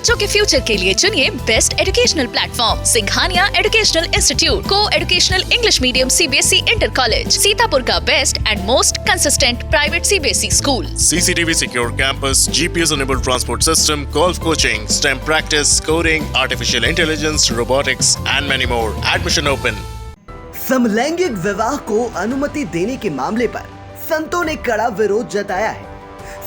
बच्चों के फ्यूचर के लिए चुनिए best educational platform Singhania educational institute को educational English medium CBSE inter college, Sitapur का best and most consistent private CBSE school. CCTV secure campus, GPS enabled transport system, golf coaching, STEM practice, coding, artificial intelligence, robotics and many more. Admission open. समलैंगिक विवाह को अनुमति देने के मामले पर संतों ने कड़ा विरोध जताया है।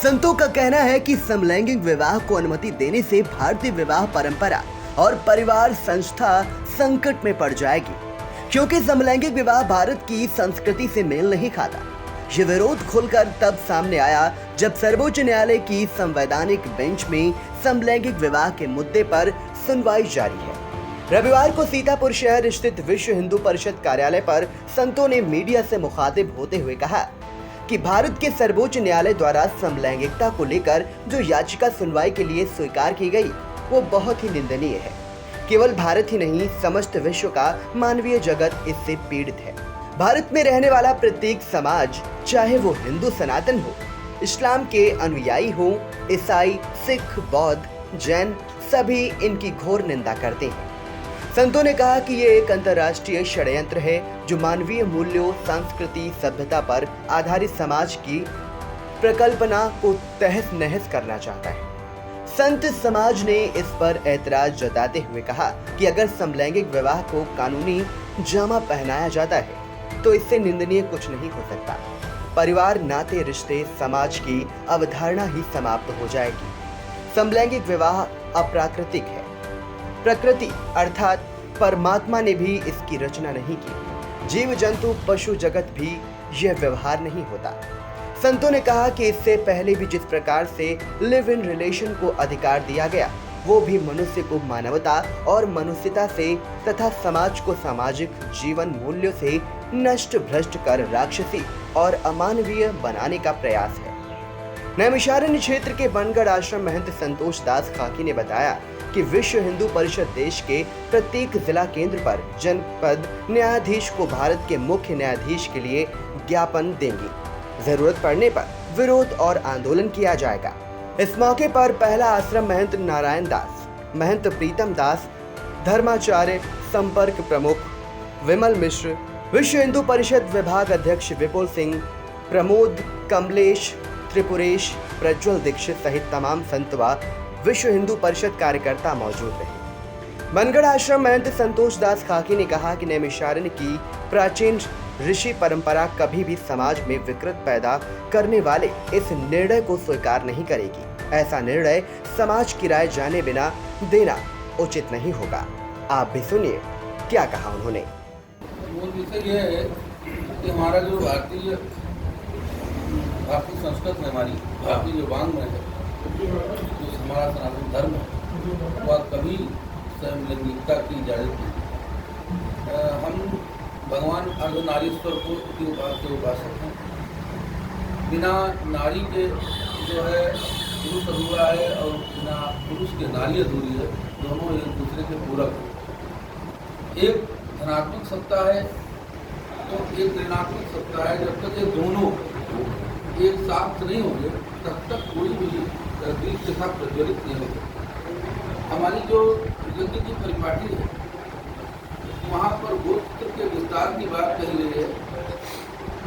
संतों का कहना है कि समलैंगिक विवाह को अनुमति देने से भारतीय विवाह परंपरा और परिवार संस्था संकट में पड़ जाएगी, क्योंकि समलैंगिक विवाह भारत की संस्कृति से मेल नहीं खाता। ये विरोध खुलकर तब सामने आया जब सर्वोच्च न्यायालय की संवैधानिक बेंच में समलैंगिक विवाह के मुद्दे पर सुनवाई जारी है। रविवार को सीतापुर शहर स्थित विश्व हिंदू परिषद कार्यालय पर संतों ने मीडिया से मुखातिब होते हुए कहा कि भारत के सर्वोच्च न्यायालय द्वारा समलैंगिकता को लेकर जो याचिका सुनवाई के लिए स्वीकार की गई वो बहुत ही निंदनीय है। केवल भारत ही नहीं, समस्त विश्व का मानवीय जगत इससे पीड़ित है। भारत में रहने वाला प्रत्येक समाज, चाहे वो हिंदू सनातन हो, इस्लाम के अनुयायी हो, ईसाई, सिख, बौद्ध, जैन, सभी इनकी घोर निंदा करते हैं। संतों ने कहा कि ये एक अंतर्राष्ट्रीय षड्यंत्र है जो मानवीय मूल्यों, संस्कृति, सभ्यता पर आधारित समाज की प्रकल्पना को तहस नहस करना चाहता है। संत समाज ने इस पर ऐतराज जताते हुए कहा कि अगर समलैंगिक विवाह को कानूनी जामा पहनाया जाता है तो इससे निंदनीय कुछ नहीं हो सकता। परिवार, नाते, रिश्ते, समाज की अवधारणा ही समाप्त हो जाएगी। समलैंगिक विवाह अप्राकृतिक है। प्रकृति अर्थात परमात्मा ने भी इसकी रचना नहीं की। जीव जंतु, पशु जगत भी यह व्यवहार नहीं होता। संतों ने कहा कि इससे पहले भी जिस प्रकार से लिव इन रिलेशन को अधिकार दिया गया, वो भी मनुष्य को मानवता और मनुष्यता से तथा समाज को सामाजिक जीवन मूल्यों से नष्ट भ्रष्ट कर राक्षसी और अमानवीय बनाने का प्रयास है। नैमिषारण्य क्षेत्र के बनगढ़ आश्रम महंत संतोष दास खाकी ने बताया कि विश्व हिंदू परिषद देश के प्रत्येक जिला केंद्र पर जनपद न्यायाधीश को भारत के मुख्य न्यायाधीश के लिए ज्ञापन देंगी। जरूरत पड़ने पर विरोध और आंदोलन किया जाएगा। इस मौके पर पहला आश्रम महंत नारायण दास, महंत प्रीतम दास, धर्माचार्य संपर्क प्रमुख विमल मिश्र, विश्व हिंदू परिषद विभाग अध्यक्ष विपुल सिंह, प्रमोद, कमलेश, त्रिपुरेश, प्रज्वल दीक्षित सहित तमाम संत व विश्व हिंदू परिषद कार्यकर्ता मौजूद रहे। बनगढ़ आश्रम महंत संतोष दास खाकी ने कहा कि नैमिषारण्य की प्राचीन ऋषि परंपरा कभी भी समाज में विकृत पैदा करने वाले इस निर्णय को स्वीकार नहीं करेगी। ऐसा निर्णय समाज की राय जाने बिना देना उचित नहीं होगा। आप भी सुनिए क्या कहा उन्होंने। मूल विषय यह है कि हमारा जो भारतीय संस्कृत में, हमारी भारतीय जो वांग में है, जो हमारा सनातन धर्म है, वह कभी समलैंगिकता की इजाजत नहीं। हम भगवान अर्धनारीश्वर के उपासक हैं। बिना नारी के जो है पुरुष अधूरा है और बिना पुरुष के नारी अधूरी है। दोनों एक दूसरे के पूरक हैं। एक धनात्मक सत्ता है तो एक ऋणात्मक सत्ता है। जब तक ये दोनों एक साथ नहीं होंगे तब तक कोई भी दीप शिखा प्रज्वलित नहीं होगी। हमारी जो यज्ञ की परिपाटी है वहाँ पर गोत्र के विस्तार की बात कही गई है।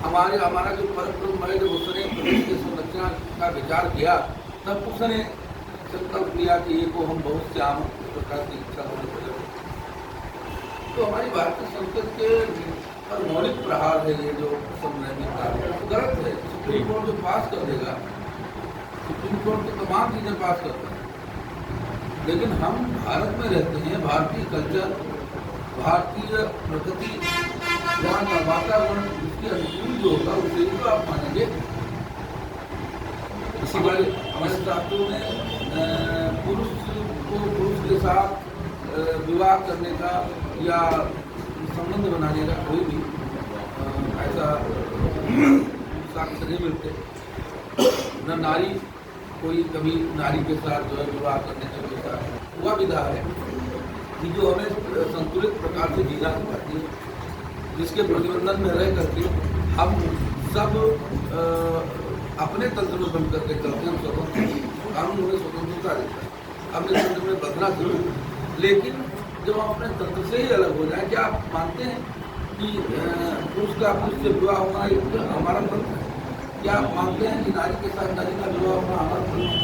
हमारा जो परम है, जब उसने प्रदेश की संरचना का विचार किया तब उसने संकल्प लिया कि ये को हम बहुत से आम प्रकार की इच्छा होने पड़ेगी। तो हमारी भारतीय संस्कृति के पर मौलिक प्रहार है ये जो समलैंगिकता गलत है। सुप्रीम कोर्ट जो पास कर देगा, सुप्रीम कोर्ट तो तमाम चीज़ें पास करता है, लेकिन हम भारत में रहते हैं। भारतीय कल्चर, भारतीय प्रकृति, वहाँ का वातावरण उसके अनुकूल जो होगा उसे ही तो आप मानेंगे। हमारे शास्त्रों में पुरुष को पुरुष के साथ विवाह करने का या संबंध बनाने का कोई भी ऐसा साक्ष्य नहीं मिलते। न नारी कोई कभी नारी के साथ जो है विवाह करने का जैसा हुआ विधा है कि जो हमें संतुलित प्रकार से जीना सिखाती है, जिसके प्रतिबंधन में रह करके हम सब अपने तंत्र में बन करके चलते हैं। स्वतंत्र कानून हमें स्वतंत्रता देता है। अपने तंत्र में बदला जरूर, लेकिन जब हम अपने तंत्र से ही अलग हो जाए, क्या आप मानते हैं कि पुरुष का पुरुष से विवाह होना एक हमारा तंत्र है? क्या आप मानते हैं कि नारी के साथ नारी का विवाह होना हमारा तंत्र है?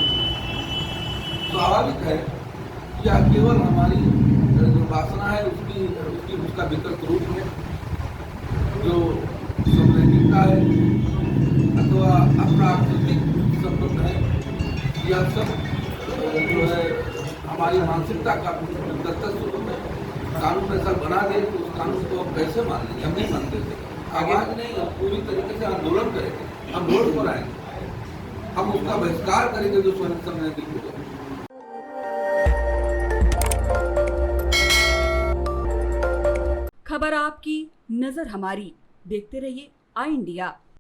स्वाभाविक है या केवल हमारी जो वासना है उसका विकल्प रूप है, जो समलैंगिकता है अथवा अप्राकृतिक संबंध है, यह सब जो है हमारी मानसिकता का दत्तक स्वरूप है। कानून ऐसा बना दे तो उस कानून को हम कैसे मान लेंगे? हम नहीं मानते थे। आवाज नहीं, हम पूरी तरीके से आंदोलन करेंगे, हम रोड पर आएंगे, हम उसका बहिष्कार करेंगे जो स्वयं समलैंगिक होगा। खबर आपकी, नजर हमारी। देखते रहिए आई इंडिया।